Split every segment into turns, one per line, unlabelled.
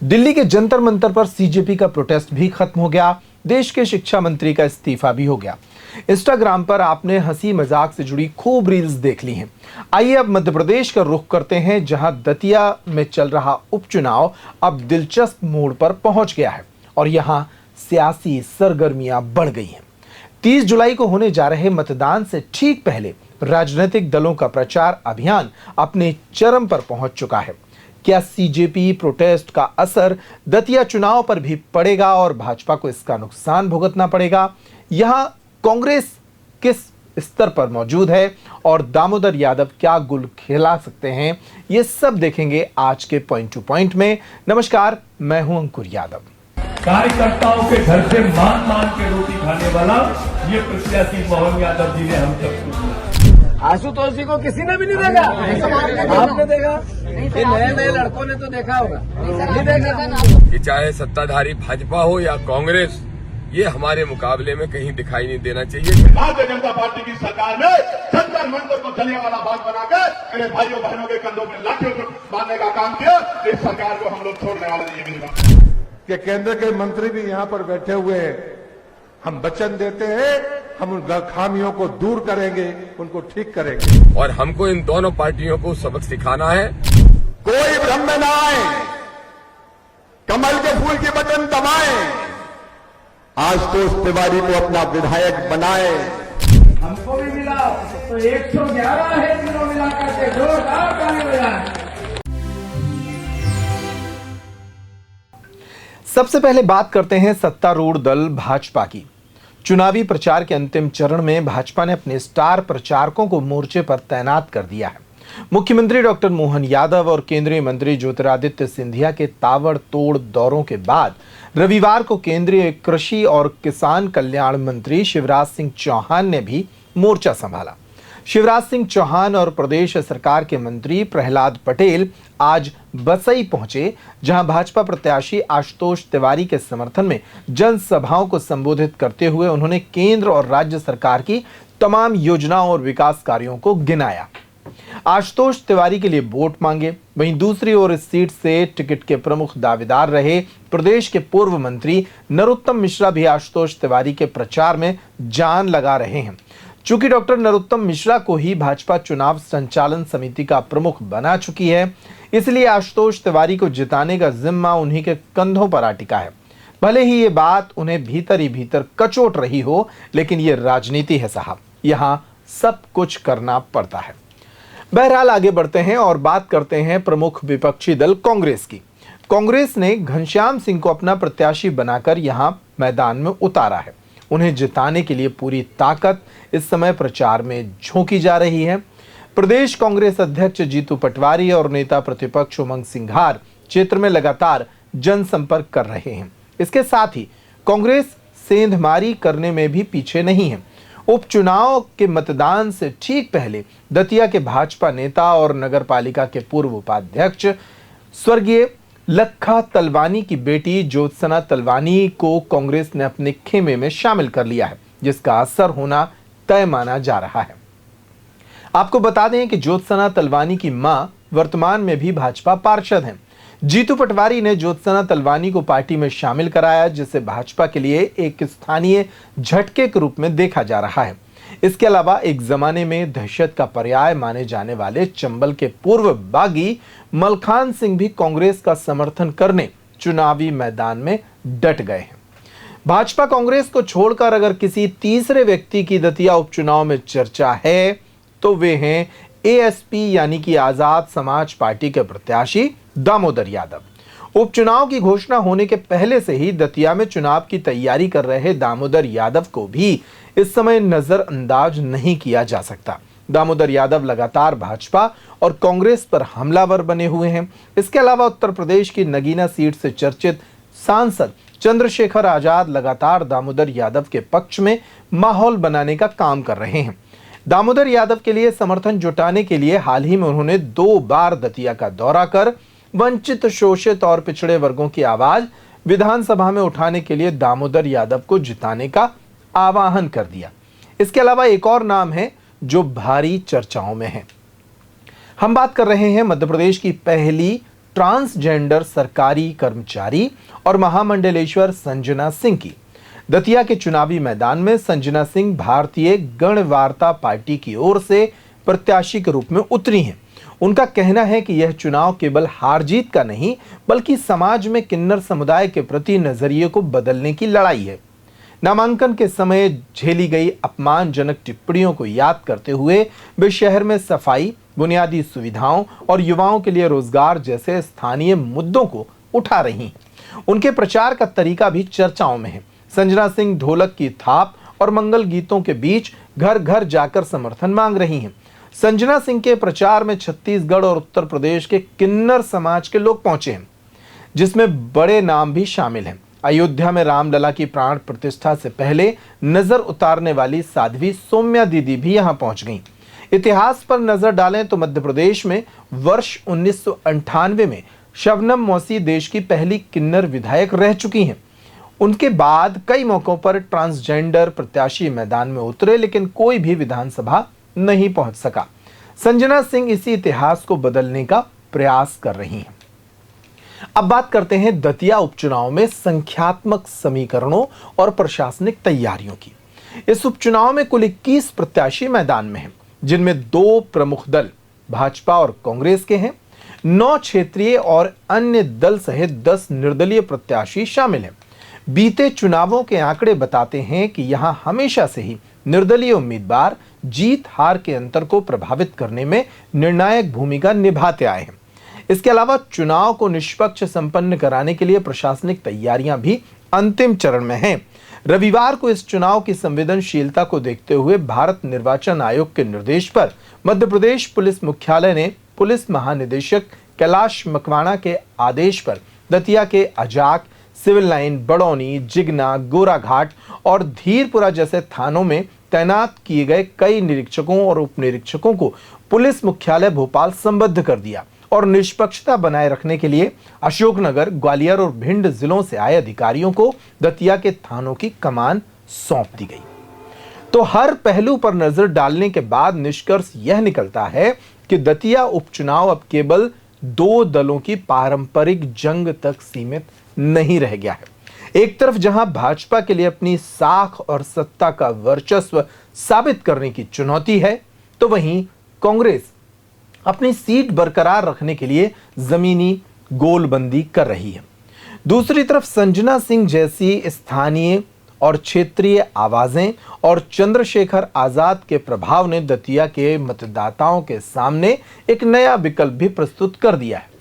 दिल्ली के जंतर मंतर पर सीजेपी का प्रोटेस्ट भी खत्म हो गया। देश के शिक्षा मंत्री का इस्तीफा भी हो गया। इंस्टाग्राम पर आपने हंसी मजाक से जुड़ी खूब रील्स देख ली हैं। आइए अब मध्य प्रदेश का रुख करते हैं, जहां दतिया में चल रहा उपचुनाव अब दिलचस्प मोड़ पर पहुंच गया है और यहां सियासी सरगर्मियां बढ़ गई हैं। 30 जुलाई को होने जा रहे मतदान से ठीक पहले राजनीतिक दलों का प्रचार अभियान अपने चरम पर पहुंच चुका है। क्या सीजेपी प्रोटेस्ट का असर दतिया चुनाव पर भी पड़ेगा और भाजपा को इसका नुकसान भुगतना पड़ेगा? यहां कांग्रेस किस स्तर पर मौजूद है और दामोदर यादव क्या गुल खिला सकते हैं, ये सब देखेंगे आज के पॉइंट टू पॉइंट में। नमस्कार, मैं हूं अंकुर यादव।
कार्यकर्ताओं के घर से मान मान के रोटी खाने वाला ये प्रत्याशी मोहन यादव जी ने हम सबको।
आशुतोष जी को किसी ने भी नहीं देखा। आपने देखा? ये नए लड़कों ने तो देखा होगा, नहीं देखा?
कि चाहे सत्ताधारी भाजपा हो या कांग्रेस, ये हमारे मुकाबले में कहीं दिखाई नहीं देना चाहिए।
भारतीय जनता पार्टी की सरकार में जंतर मंतर को जलियांवाला बाग बनाकर मेरे भाइयों बहनों के कंधों पर लाठियों को मारने का काम किया। इस सरकार को हम लोग छोड़ने वाले नहीं मिलेगा।
कि केंद्र के मंत्री भी यहां पर बैठे हुए हैं। हम वचन देते हैं, हम उन खामियों को दूर करेंगे, उनको ठीक करेंगे।
और हमको इन दोनों पार्टियों को सबक सिखाना है।
कोई भ्रम में ना आए, कमल के फूल के बटन दबाएं, आशुतोष तिवारी को अपना विधायक बनाए।
हमको भी मिला तो 111 है, तीनों मिलाकर के जोरदार ताली बजाएं।
सबसे पहले बात करते हैं सत्तारूढ़ दल भाजपा की। चुनावी प्रचार के अंतिम चरण में भाजपा ने अपने स्टार प्रचारकों को मोर्चे पर तैनात कर दिया है। मुख्यमंत्री डॉक्टर मोहन यादव और केंद्रीय मंत्री ज्योतिरादित्य सिंधिया के ताबड़तोड़ दौरों के बाद रविवार को केंद्रीय कृषि और किसान कल्याण मंत्री शिवराज सिंह चौहान ने भी मोर्चा संभाला। शिवराज सिंह चौहान और प्रदेश सरकार के मंत्री प्रहलाद पटेल आज बसई पहुंचे, जहां भाजपा प्रत्याशी आशुतोष तिवारी के समर्थन में जनसभाओं को संबोधित करते हुए उन्होंने केंद्र और राज्य सरकार की तमाम योजनाओं और विकास कार्यों को गिनाया। आशुतोष तिवारी के लिए वोट मांगे। वहीं दूसरी ओर इस सीट से टिकट के प्रमुख दावेदार रहे प्रदेश के पूर्व मंत्री नरोत्तम मिश्रा भी आशुतोष तिवारी के प्रचार में जान लगा रहे हैं। चूंकि डॉक्टर नरोत्तम मिश्रा को ही भाजपा चुनाव संचालन समिति का प्रमुख बना चुकी है, इसलिए आशुतोष तिवारी को जिताने का जिम्मा उन्हीं के कंधों पर आ टिका है। भले ही ये बात उन्हें भीतर ही भीतर कचोट रही हो, लेकिन ये राजनीति है साहब, यहाँ सब कुछ करना पड़ता है। बहरहाल आगे बढ़ते हैं और बात करते हैं प्रमुख विपक्षी दल कांग्रेस की। कांग्रेस ने घनश्याम सिंह को अपना प्रत्याशी बनाकर यहां मैदान में उतारा है। उन्हें जिताने के लिए पूरी ताकत इस समय प्रचार में झोंकी जा रही है। प्रदेश कांग्रेस अध्यक्ष जीतू पटवारी और नेता प्रतिपक्ष उमंग सिंघार क्षेत्र में लगातार जनसंपर्क कर रहे हैं। इसके साथ ही कांग्रेस सेंधमारी करने में भी पीछे नहीं है। उपचुनाव के मतदान से ठीक पहले दतिया के भाजपा नेता और नगरपालिका के पूर्व उपाध्यक्ष स्वर्गीय लखा तलवानी की बेटी ज्योत्सना तलवानी को कांग्रेस ने अपने खेमे में शामिल कर लिया है, जिसका असर होना तय माना जा रहा है। आपको बता दें कि ज्योत्सना तलवानी की मां वर्तमान में भी भाजपा पार्षद हैं। जीतू पटवारी ने ज्योत्सना तलवानी को पार्टी में शामिल कराया, जिसे भाजपा के लिए एक स्थानीय झटके के रूप में देखा जा रहा है। इसके अलावा एक जमाने में दहशत का पर्याय माने जाने वाले चंबल के पूर्व बागी मलखान सिंह भी कांग्रेस का समर्थन करने चुनावी मैदान में डट गए हैं। भाजपा कांग्रेस को छोड़कर अगर किसी तीसरे व्यक्ति की दतिया उपचुनाव में चर्चा है तो वे हैं एएसपी यानी कि आजाद समाज पार्टी के प्रत्याशी दामोदर यादव। उपचुनाव की घोषणा होने के पहले से ही दतिया में चुनाव की तैयारी कर रहे दामोदर यादव को भी इस समय नजरअंदाज नहीं किया जा सकता। दामोदर यादव लगातार भाजपा और कांग्रेस पर हमलावर बने हुए हैं। इसके अलावा उत्तर प्रदेश की नगीना सीट से चर्चित सांसद चंद्रशेखर आजाद लगातार दामोदर यादव के पक्ष में माहौल बनाने का काम कर रहे हैं। दामोदर यादव के लिए समर्थन जुटाने के लिए हाल ही में उन्होंने 2 बार दतिया का दौरा कर वंचित, शोषित और पिछड़े वर्गों की आवाज विधानसभा में उठाने के लिए दामोदर यादव को जिताने का आह्वान कर दिया। इसके अलावा एक और नाम है जो भारी चर्चाओं में है। हम बात कर रहे हैं मध्य प्रदेश की पहली ट्रांसजेंडर सरकारी कर्मचारी और महामंडलेश्वर संजना सिंह की। दतिया के चुनावी मैदान में संजना सिंह भारतीय गणवार्ता पार्टी की ओर से प्रत्याशी के रूप में उतरी हैं। उनका कहना है कि यह चुनाव केवल हार जीत का नहीं बल्कि समाज में किन्नर समुदाय के प्रति नजरिए को बदलने की लड़ाई है। नामांकन के समय झेली गई अपमानजनक टिप्पणियों को याद करते हुए वे शहर में सफाई, बुनियादी सुविधाओं और युवाओं के लिए रोजगार जैसे स्थानीय मुद्दों को उठा रही हैं। उनके प्रचार का तरीका भी चर्चाओं में है। संजना सिंह ढोलक की थाप और मंगल गीतों के बीच घर घर जाकर समर्थन मांग रही हैं। संजना सिंह के प्रचार में छत्तीसगढ़ और उत्तर प्रदेश के किन्नर समाज के लोग पहुंचे हैं, जिसमें बड़े नाम भी शामिल हैं। अयोध्या में रामलला की प्राण प्रतिष्ठा से पहले नजर उतारने वाली साध्वी सौम्या दीदी भी यहां पहुंच गईं। इतिहास पर नजर डालें तो मध्य प्रदेश में वर्ष 1998 में शबनम मौसी देश की पहली किन्नर विधायक रह चुकी हैं। उनके बाद कई मौकों पर ट्रांसजेंडर प्रत्याशी मैदान में उतरे, लेकिन कोई भी विधानसभा नहीं पहुंच सका। संजना सिंह इसी इतिहास को बदलने का प्रयास कर रही हैं। अब बात करते हैं दतिया उपचुनाव में संख्यात्मक समीकरणों और प्रशासनिक तैयारियों की। इस उपचुनाव में कुल 21 प्रत्याशी मैदान में हैं, जिनमें 2 प्रमुख दल भाजपा और कांग्रेस के हैं। 9 क्षेत्रीय और अन्य दल सहित 10 निर्दलीय प्रत्याशी शामिल हैं। बीते चुनावों के आंकड़े बताते हैं कि यहां हमेशा से ही निर्दलीय उम्मीदवार जीत हार के अंतर को प्रभावित करने में निर्णायक भूमिका निभाते आए हैं। इसके अलावा चुनाव को निष्पक्ष संपन्न कराने के लिए प्रशासनिक तैयारियां भी अंतिम चरण में हैं। रविवार को इस चुनाव की संवेदनशीलता को देखते हुए भारत निर्वाचन आयोग के निर्देश पर मध्य प्रदेश पुलिस मुख्यालय ने पुलिस महानिदेशक कैलाश मकवाना के आदेश पर दतिया के अजाक, सिविल लाइन, बड़ौनी, जिगना, गोराघाट और धीरपुरा जैसे थानों में तैनात किए गए कई निरीक्षकों और उप निरीक्षकों को पुलिस मुख्यालय भोपाल संबद्ध कर दिया और निष्पक्षता बनाए रखने के लिए अशोकनगर, ग्वालियर और भिंड जिलों से आए अधिकारियों को दतिया के थानों की कमान सौंप दी गई। तो हर पहलू पर नजर डालने के बाद निष्कर्ष यह निकलता है कि दतिया उपचुनाव अब केवल 2 दलों की पारंपरिक जंग तक सीमित नहीं रह गया है। एक तरफ जहां भाजपा के लिए अपनी साख और सत्ता का वर्चस्व साबित करने की चुनौती है, तो वहीं कांग्रेस अपनी सीट बरकरार रखने के लिए जमीनी गोलबंदी कर रही है। दूसरी तरफ संजना सिंह जैसी स्थानीय और क्षेत्रीय आवाजें और चंद्रशेखर आजाद के प्रभाव ने दतिया के मतदाताओं के सामने एक नया विकल्प भी प्रस्तुत कर दिया है।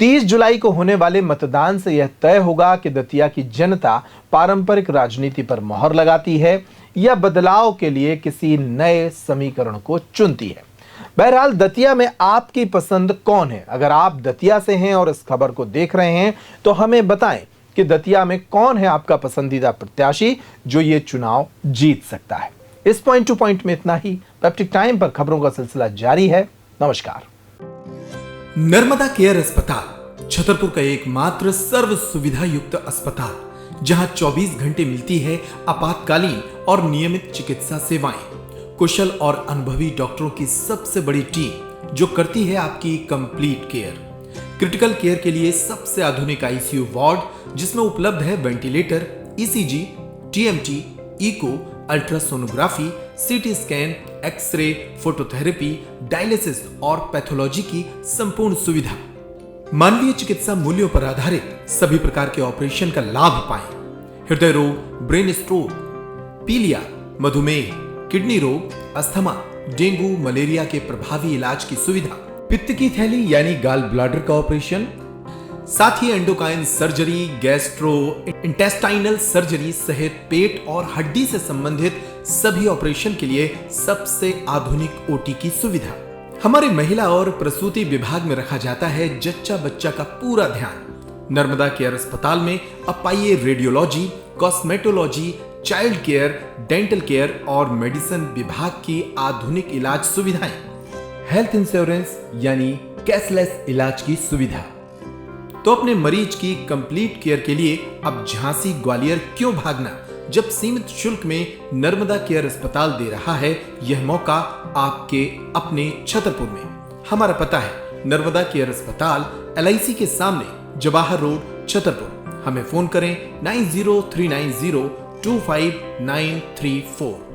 30 जुलाई को होने वाले मतदान से यह तय होगा कि दतिया की जनता पारंपरिक राजनीति पर मोहर लगाती है या बदलाव के लिए किसी नए समीकरण को चुनती है। बहरहाल दतिया में आपकी पसंद कौन है? अगर आप दतिया से हैं और इस खबर को देख रहे हैं तो हमें बताएं कि दतिया में कौन है आपका पसंदीदा प्रत्याशी जो ये चुनाव जीत सकता है। इस पॉइंट टू पॉइंट में इतना ही। पैप्टिक टाइम पर खबरों का सिलसिला जारी है। नमस्कार।
नर्मदा केयर अस्पताल छतरपुर का एकमात्र सर्व सुविधा युक्त अस्पताल, जहां 24 घंटे मिलती है आपातकालीन और नियमित चिकित्सा सेवाएं। कुशल और अनुभवी डॉक्टरों की सबसे बड़ी टीम जो करती है आपकी कंप्लीट केयर। क्रिटिकल केयर के लिए सबसे आधुनिक आईसीयू वार्ड, जिसमें उपलब्ध है ventilator, ECG, TMT, echo, ultrasonography, CT scan, X-ray, phototherapy, dialysis और पैथोलॉजी की संपूर्ण सुविधा। मानवीय चिकित्सा मूल्यों पर आधारित सभी प्रकार के ऑपरेशन का लाभ पाएं। हृदय रोग, ब्रेन स्ट्रोक, पीलिया, मधुमेह, किडनी रोग, अस्थमा, डेंगू, मलेरिया के प्रभावी इलाज की सुविधा, पित्त की थैली यानी गाल ब्लैडर का ऑपरेशन, साथ ही endocrine surgery, gastrointestinal surgery सहित पेट और हड्डी से संबंधित सभी ऑपरेशन के लिए सबसे आधुनिक ओटी की सुविधा। हमारे महिला और प्रसूति विभाग में रखा जाता है जच्चा बच्चा का पूरा ध्यान। नर्मदा केयर अस्पताल में अब पाइए radiology, cosmetology, child care, dental care और मेडिसिन विभाग की आधुनिक इलाज सुविधाएं। हेल्थ इंश्योरेंस यानी कैशलेस इलाज की सुविधा। तो अपने मरीज की कंप्लीट केयर के लिए अब झांसी, ग्वालियर क्यों भागना, जब सीमित शुल्क में नर्मदा केयर अस्पताल दे रहा है यह मौका आपके अपने छतरपुर में। हमारा पता है नर्मदा केयर अस्पताल, LIC के सामने, जवाहर रोड, छतरपुर। हमें फोन करें 9039025934।